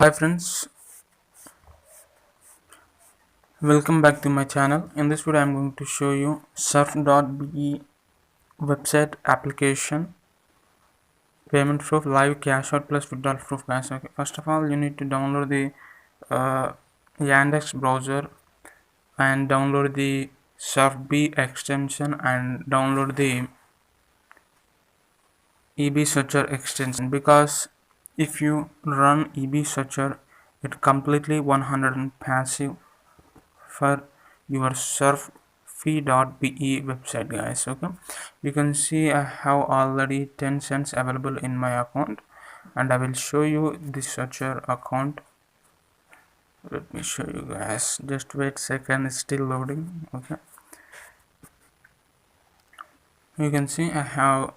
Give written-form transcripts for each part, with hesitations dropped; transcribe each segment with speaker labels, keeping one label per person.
Speaker 1: Hi friends, welcome back to my channel. In this video I'm going to show you surf.be website application payment proof live cash out plus withdrawal proof guys. Okay, first of all you need to download the Yandex browser and download the surf.be extension and download the EB searcher extension, because if you run EB searcher it completely 100 passive for your surf.be website guys. Okay, you can see I have already 10 cents available in my account and I will show you the searcher account. Let me show you guys, just wait second, it's still loading. Okay, you can see I have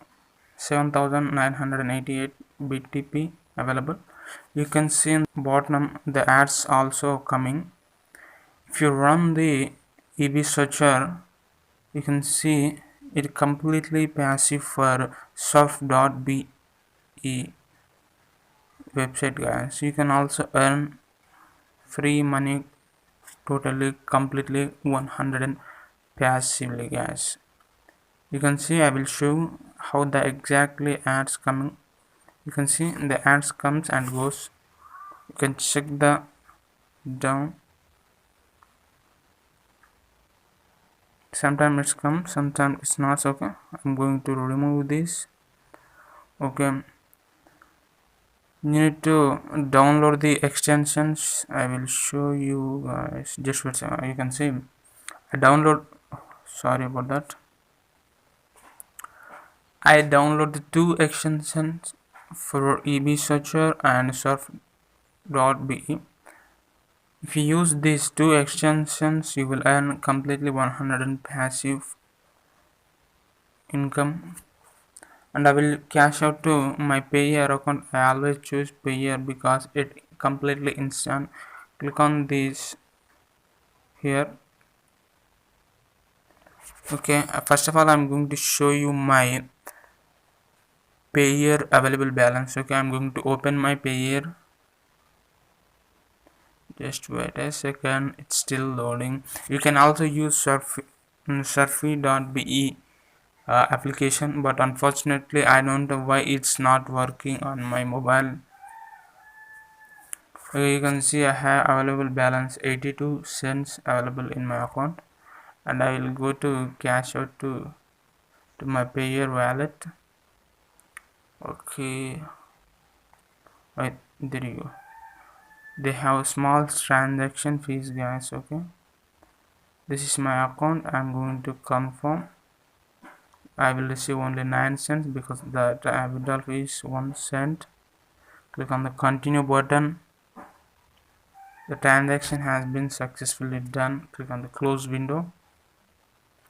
Speaker 1: 7,988 BTP available. You can see in the bottom the ads also coming. If you run the EB searcher you can see it completely passive for surf.be website guys. You can also earn free money totally completely 100 passively guys. You can see I will show how the exactly ads coming. You can see the ads comes and goes. You can check the down. Sometimes it's come, sometimes it's not. Okay, I'm going to remove this. Okay, you need to download the extensions. I will show you guys, just wait. You can see I download, sorry about that, I downloaded two extensions for EB searcher and surf.be. If you use these two extensions you will earn completely 100 passive income, and I will cash out to my Payeer account. I always choose Payeer because it completely instant. Click on this here. Okay, first of all I'm going to show you my Payeer available balance. Okay, I'm going to open my Payeer. Just wait a second, it's still loading. You can also use surfy.be application, but unfortunately I don't know why it's not working on my mobile. You can see I have available balance 82 cents available in my account, and I will go to cash out to my Payeer wallet. Okay, right, there you go. They have small transaction fees guys. Okay, this is my account. I'm going to confirm. I will receive only 9 cents because the withdrawal fee is 1 cent. Click on the continue button. The transaction has been successfully done. Click on the close window.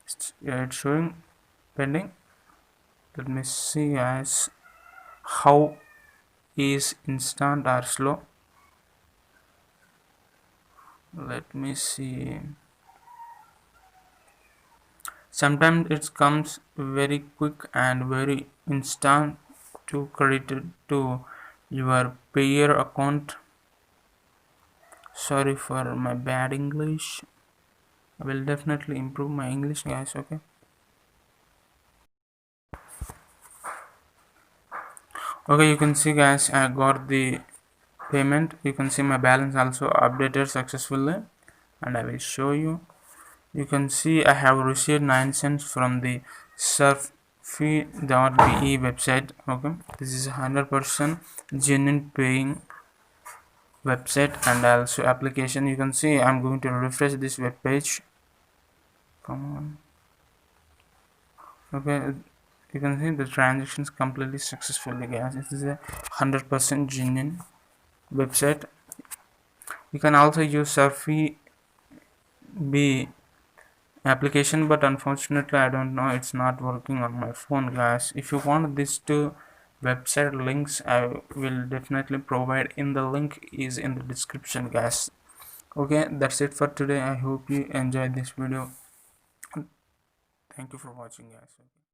Speaker 1: It's showing pending. Let me see guys how is instant or slow. Let me see. Sometimes it comes very quick and very instant to credit to your Payeer account. Sorry for my bad English. I will definitely improve my English guys. Okay, you can see guys I got the payment. You can see my balance also updated successfully, and I will show you. You can see I have received 9 cents from the surfy.be website. Okay, this is 100% genuine paying website and also application. You can see I'm going to refresh this web page. Come on. Okay, you can see the transactions completely successfully guys. This is a 100% genuine website. You can also use surfy.be application, but unfortunately I don't know, it's not working on my phone guys. If you want these two website links I will definitely provide in the link is in the description guys. Okay, that's it for today. I hope you enjoyed this video. Thank you for watching guys.